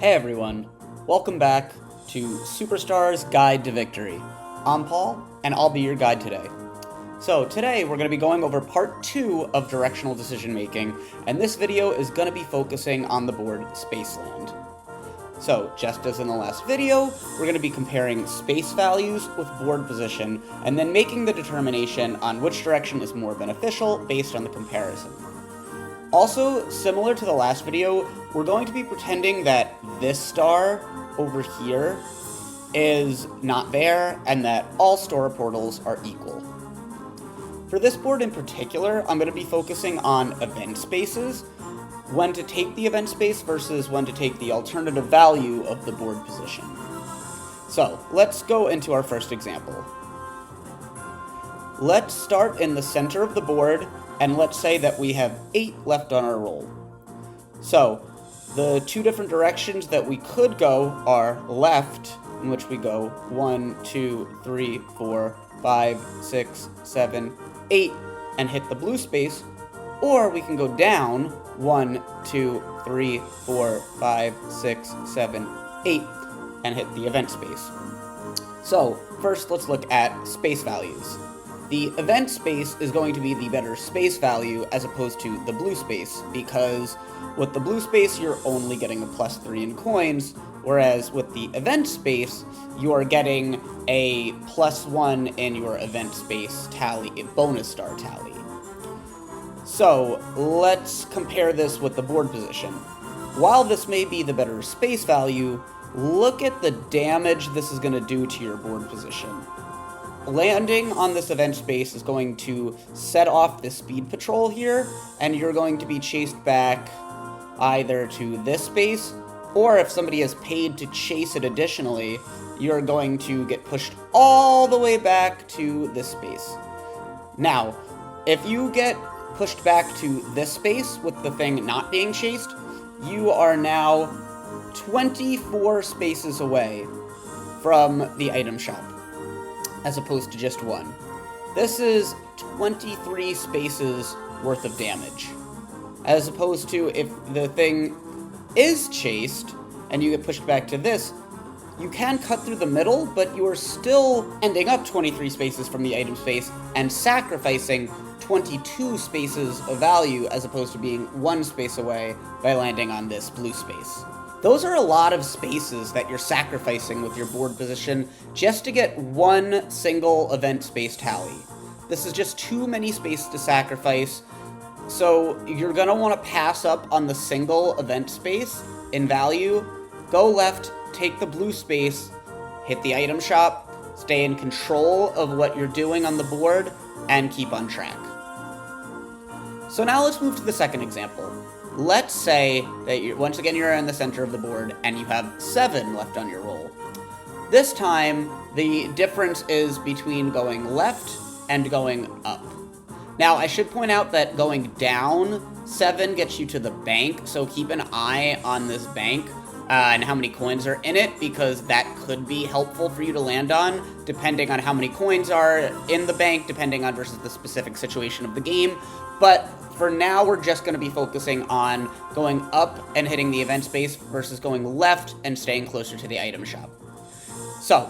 Hey everyone, welcome back to Superstar's Guide to Victory. I'm Paul, and I'll be your guide today. So today we're going to be going over part 2 of directional decision making, and this video is going to be focusing on the board Spaceland. So, just as in the last video, we're going to be comparing space values with board position, and then making the determination on which direction is more beneficial based on the comparison. Also, similar to the last video, we're going to be pretending that this star over here is not there, and that all star portals are equal. For this board in particular, I'm going to be focusing on event spaces, when to take the event space versus when to take the alternative value of the board position. So, let's go into our first example. Let's start in the center of the board, and let's say that we have 8 left on our roll. So, the two different directions that we could go are left, in which we go 1, 2, 3, 4, 5, 6, 7, 8, and hit the blue space, or we can go down 1, 2, 3, 4, 5, 6, 7, 8, and hit the event space. So, first let's look at space values. The event space is going to be the better space value as opposed to the blue space, because with the blue space you're only getting a +3 in coins, whereas with the event space you are getting a +1 in your event space tally, a bonus star tally. So, let's compare this with the board position. While this may be the better space value, look at the damage this is going to do to your board position. Landing on this event space is going to set off the speed patrol here, and you're going to be chased back either to this space, or if somebody has paid to chase it additionally, you're going to get pushed all the way back to this space. Now, if you get pushed back to this space with the thing not being chased, you are now 24 spaces away from the item shop, as opposed to just 1. This is 23 spaces worth of damage, as opposed to if the thing is chased and you get pushed back to this, you can cut through the middle, but you are still ending up 23 spaces from the item space and sacrificing 22 spaces of value as opposed to being 1 space away by landing on this blue space. Those are a lot of spaces that you're sacrificing with your board position just to get 1 single event space tally. This is just too many spaces to sacrifice, so you're going to want to pass up on the single event space in value, go left, take the blue space, hit the item shop, stay in control of what you're doing on the board, and keep on track. So now let's move to the second example. Let's say that once again you're in the center of the board and you have 7 left on your roll. This time, the difference is between going left and going up. Now, I should point out that going down 7 gets you to the bank, so keep an eye on this bank and how many coins are in it, because that could be helpful for you to land on, depending on how many coins are in the bank, depending on versus the specific situation of the game. But for now, we're just going to be focusing on going up and hitting the event space versus going left and staying closer to the item shop. So,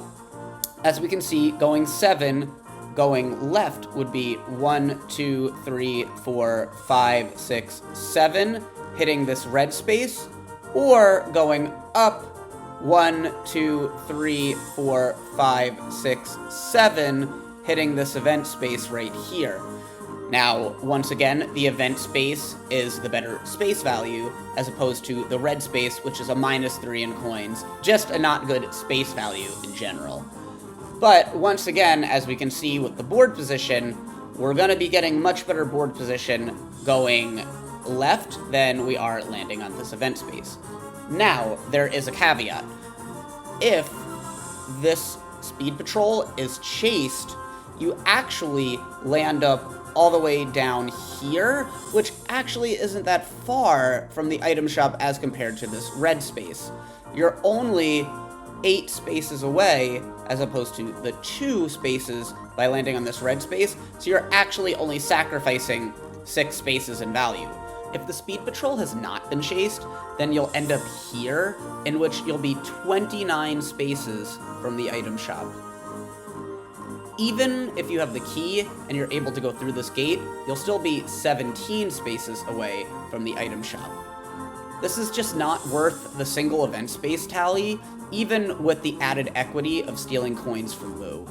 as we can see, going 7, going left would be 1, 2, 3, 4, 5, 6, 7, hitting this red space, or going up 1, 2, 3, 4, 5, 6, 7, hitting this event space right here. Now, once again, the event space is the better space value, as opposed to the red space, which is a -3 in coins. Just a not good space value in general. But, once again, as we can see with the board position, we're going to be getting much better board position going left than we are landing on this event space. Now, there is a caveat. If this speed patrol is chased, you actually land up all the way down here, which actually isn't that far from the item shop as compared to this red space. You're only 8 spaces away, as opposed to the 2 spaces by landing on this red space, so you're actually only sacrificing 6 spaces in value. If the speed patrol has not been chased, then you'll end up here, in which you'll be 29 spaces from the item shop. Even if you have the key and you're able to go through this gate, you'll still be 17 spaces away from the item shop. This is just not worth the single event space tally, even with the added equity of stealing coins from Boo.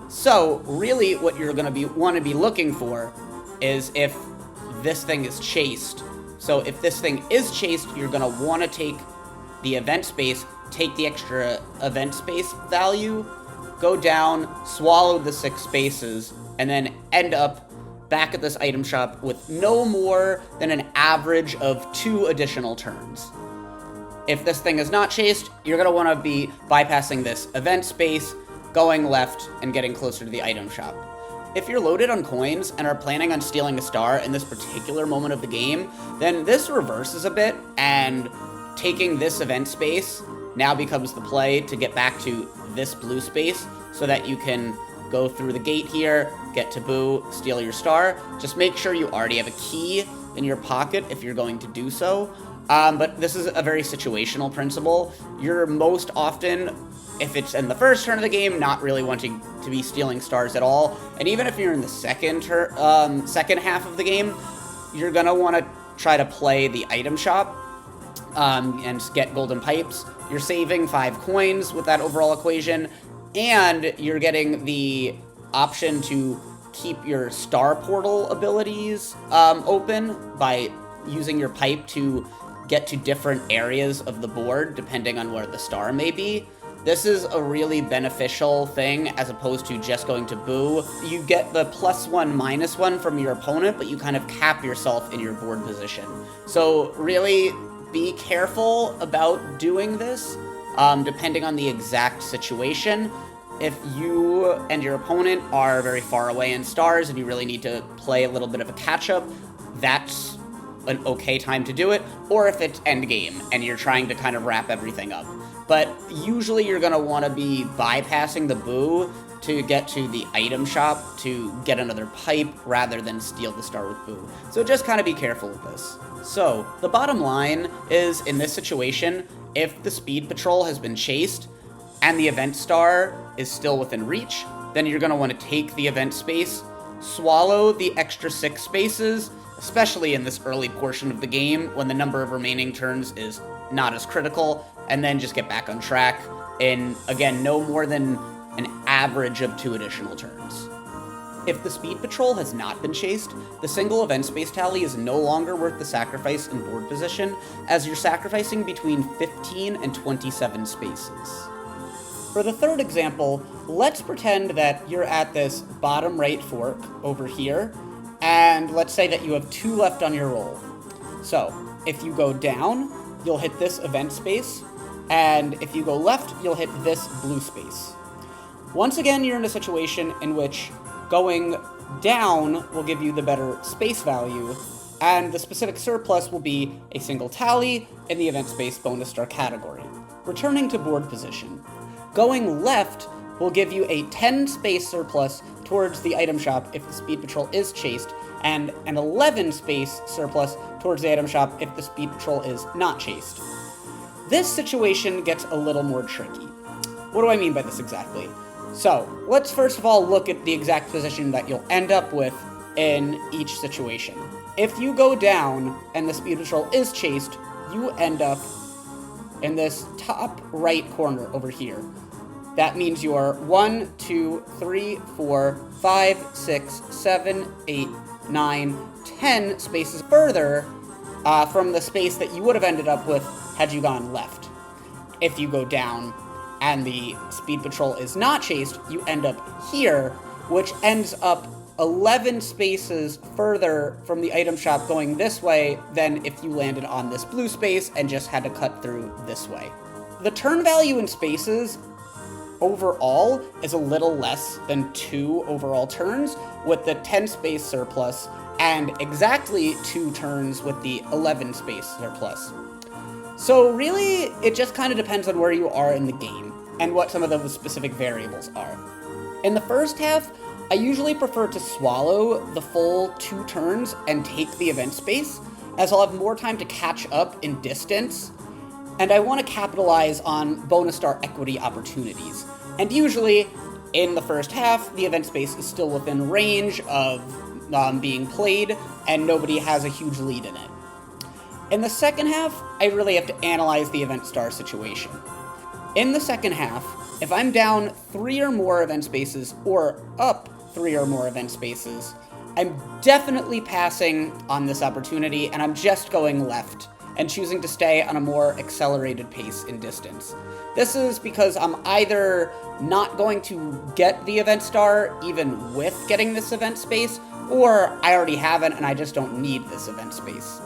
So, really what you're going to want to be looking for is if this thing is chased. So if this thing is chased, you're going to want to take the event space, take the extra event space value, go down, swallow the 6 spaces, and then end up back at this item shop with no more than an average of 2 additional turns. If this thing is not chased, you're going to want to be bypassing this event space, going left, and getting closer to the item shop. If you're loaded on coins and are planning on stealing a star in this particular moment of the game, then this reverses a bit, and taking this event space now becomes the play to get back to this blue space so that you can go through the gate here, get to Boo, steal your star. Just make sure you already have a key in your pocket if you're going to do so. But this is a very situational principle. You're most often, if it's in the first turn of the game, not really wanting to be stealing stars at all. And even if you're in the second half of the game, you're going to want to try to play the item shop and get golden pipes. You're saving 5 coins with that overall equation, and you're getting the option to keep your star portal abilities open by using your pipe to get to different areas of the board depending on where the star may be. This is a really beneficial thing as opposed to just going to Boo. You get the +1, -1 from your opponent, but you kind of cap yourself in your board position. So really be careful about doing this, depending on the exact situation. If you and your opponent are very far away in stars and you really need to play a little bit of a catch-up, that's an okay time to do it, or if it's endgame and you're trying to kind of wrap everything up. But usually you're going to want to be bypassing the Boo to get to the item shop to get another pipe rather than steal the star with Boo. So just kind of be careful with this. So the bottom line is, in this situation, if the speed patrol has been chased and the event star is still within reach, then you're going to want to take the event space, swallow the extra 6 spaces, especially in this early portion of the game when the number of remaining turns is not as critical, and then just get back on track in, again, no more than an average of 2 additional turns. If the speed patrol has not been chased, the single event space tally is no longer worth the sacrifice in board position, as you're sacrificing between 15 and 27 spaces. For the third example, let's pretend that you're at this bottom right fork over here, and let's say that you have 2 left on your roll. So, if you go down, you'll hit this event space, and if you go left, you'll hit this blue space. Once again, you're in a situation in which going down will give you the better space value, and the specific surplus will be a single tally in the event space bonus star category. Returning to board position, going left will give you a 10 space surplus towards the item shop if the speed patrol is chased, and an 11 space surplus towards the item shop if the speed patrol is not chased. This situation gets a little more tricky. What do I mean by this exactly? So, let's first of all look at the exact position that you'll end up with in each situation. If you go down and the speed patrol is chased, you end up in this top right corner over here. That means you are 1, 2, 3, 4, 5, 6, 7, 8, 9, 10 spaces further from the space that you would have ended up with had you gone left. If you go down and the speed patrol is not chased, you end up here, which ends up 11 spaces further from the item shop going this way than if you landed on this blue space and just had to cut through this way. The turn value in spaces overall is a little less than 2 overall turns with the 10 space surplus, and exactly 2 turns with the 11 space surplus. So really, it just kind of depends on where you are in the game and what some of the specific variables are. In the first half, I usually prefer to swallow the full 2 turns and take the event space, as I'll have more time to catch up in distance, and I want to capitalize on bonus star equity opportunities. And usually, in the first half, the event space is still within range of being played, and nobody has a huge lead in it. In the second half, I really have to analyze the event star situation. In the second half, if I'm down 3 or more event spaces, or up 3 or more event spaces, I'm definitely passing on this opportunity, and I'm just going left, and choosing to stay on a more accelerated pace in distance. This is because I'm either not going to get the event star even with getting this event space, or I already have it and I just don't need this event space.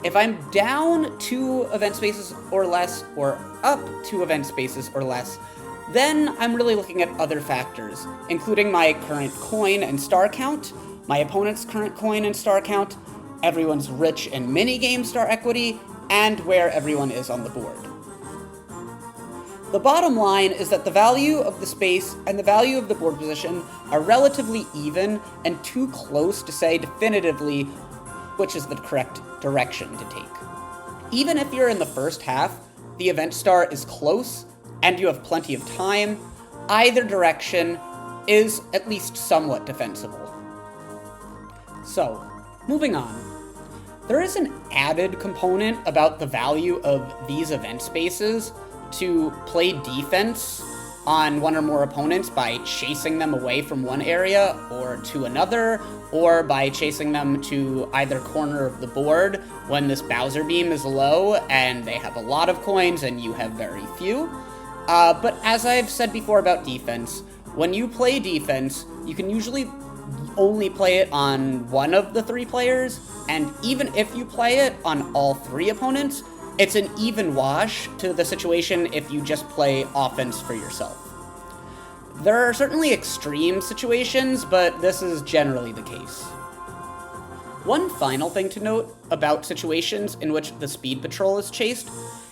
If I'm down 2 event spaces or less, or up 2 event spaces or less, then I'm really looking at other factors, including my current coin and star count, my opponent's current coin and star count, everyone's rich and minigame star equity, and where everyone is on the board. The bottom line is that the value of the space and the value of the board position are relatively even and too close to say definitively which is the correct direction to take. Even if you're in the first half, the event star is close, and you have plenty of time, either direction is at least somewhat defensible. So, moving on. There is an added component about the value of these event spaces to play defense on one or more opponents by chasing them away from one area or to another, or by chasing them to either corner of the board when this Bowser beam is low and they have a lot of coins and you have very few. But as I've said before about defense, when you play defense, you can usually only play it on one of the 3 players, and even if you play it on all 3 opponents, it's an even wash to the situation if you just play offense for yourself. There are certainly extreme situations, but this is generally the case. One final thing to note about situations in which the speed patrol is chased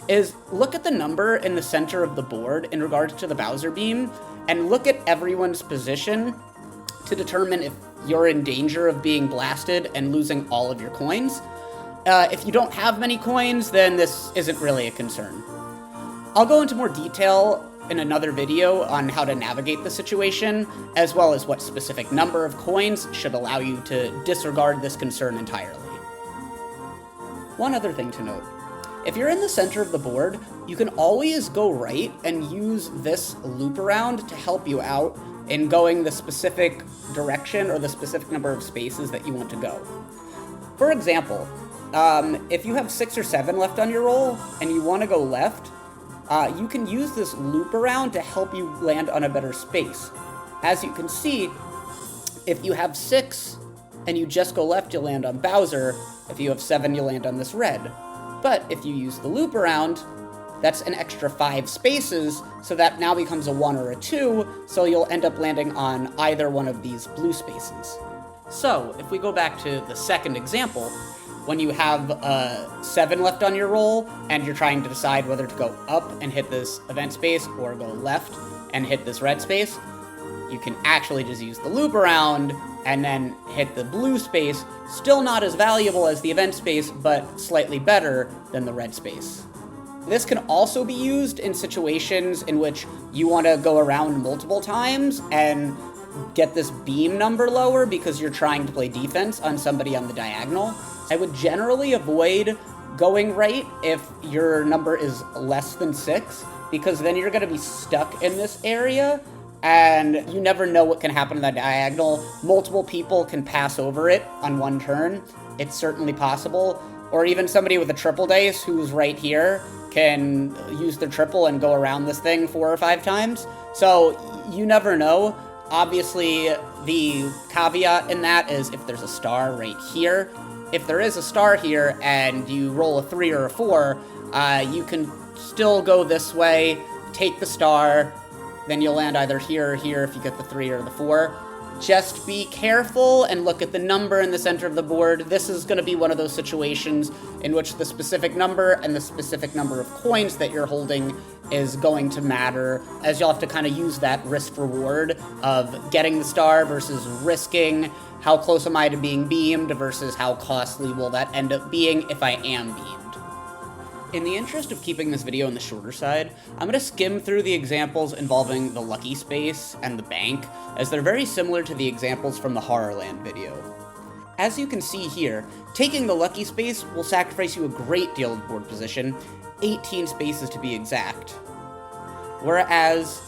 is look at the number in the center of the board in regards to the Bowser beam, and look at everyone's position to determine if you're in danger of being blasted and losing all of your coins. If you don't have many coins, then this isn't really a concern. I'll go into more detail in another video on how to navigate the situation, as well as what specific number of coins should allow you to disregard this concern entirely. One other thing to note. If you're in the center of the board, you can always go right and use this loop around to help you out in going the specific direction or the specific number of spaces that you want to go. For example, if you have 6 or 7 left on your roll and you want to go left, you can use this loop around to help you land on a better space. As you can see, if you have 6 and you just go left, you'll land on Bowser. If you have 7, you'll land on this red. But if you use the loop around, that's an extra 5 spaces, so that now becomes a 1 or a 2, so you'll end up landing on either one of these blue spaces. So, if we go back to the second example, when you have 7 left on your roll, and you're trying to decide whether to go up and hit this event space, or go left and hit this red space, you can actually just use the loop around, and then hit the blue space, still not as valuable as the event space, but slightly better than the red space. This can also be used in situations in which you want to go around multiple times and get this beam number lower because you're trying to play defense on somebody on the diagonal. I would generally avoid going right if your number is less than 6, because then you're going to be stuck in this area, and you never know what can happen to that diagonal. Multiple people can pass over it on one turn. It's certainly possible. Or even somebody with a triple dice who's right here can use their triple and go around this thing 4 or 5 times. So you never know. Obviously, the caveat in that is if there's a star right here. If there is a star here and you roll a 3 or a 4, you can still go this way, take the star, then you'll land either here or here if you get the 3 or the 4. Just be careful and look at the number in the center of the board. This is going to be one of those situations in which the specific number and the specific number of coins that you're holding is going to matter, as you'll have to kind of use that risk-reward of getting the star versus risking how close am I to being beamed versus how costly will that end up being if I am beamed. In the interest of keeping this video on the shorter side, I'm going to skim through the examples involving the lucky space and the bank, as they're very similar to the examples from the Horrorland video. As you can see here, taking the lucky space will sacrifice you a great deal of board position, 18 spaces to be exact. Whereas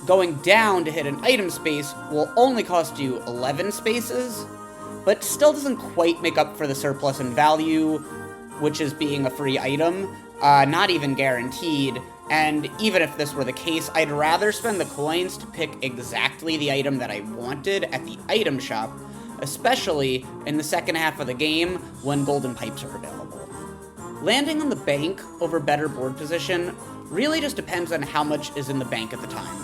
going down to hit an item space will only cost you 11 spaces, but still doesn't quite make up for the surplus in value, which is being a free item. Not even guaranteed, and even if this were the case, I'd rather spend the coins to pick exactly the item that I wanted at the item shop, especially in the second half of the game when golden pipes are available. Landing on the bank over better board position really just depends on how much is in the bank at the time.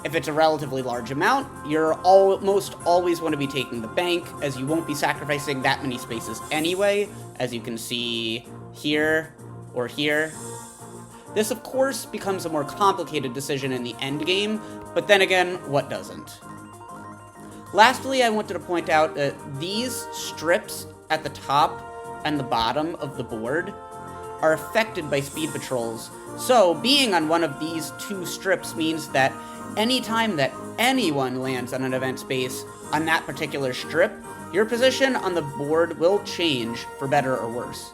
If it's a relatively large amount, you're almost always going to be taking the bank, as you won't be sacrificing that many spaces anyway, as you can see here or here. This, of course, becomes a more complicated decision in the end game, but then again, what doesn't? Lastly, I wanted to point out that these strips at the top and the bottom of the board are affected by speed patrols, so being on one of these two strips means that anytime that anyone lands on an event space on that particular strip, your position on the board will change for better or worse.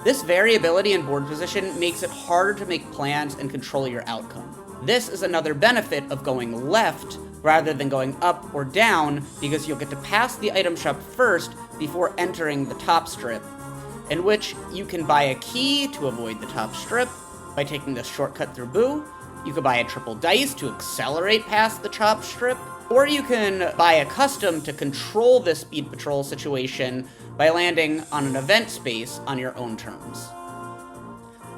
This variability in board position makes it harder to make plans and control your outcome. This is another benefit of going left rather than going up or down, because you'll get to pass the item shop first before entering the top strip, in which you can buy a key to avoid the top strip by taking this shortcut through Boo. You could buy a triple dice to accelerate past the top strip, or you can buy a custom to control this speed patrol situation by landing on an event space on your own terms.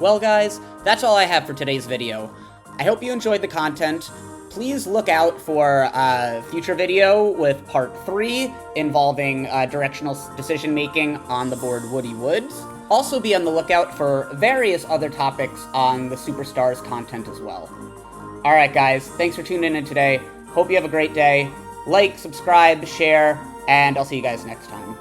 Well guys, that's all I have for today's video. I hope you enjoyed the content. Please look out for a future video with part 3 involving directional decision making on the board Woody Woods. Also be on the lookout for various other topics on the Superstars content as well. Alright guys, thanks for tuning in today. Hope you have a great day. Like, subscribe, share, and I'll see you guys next time.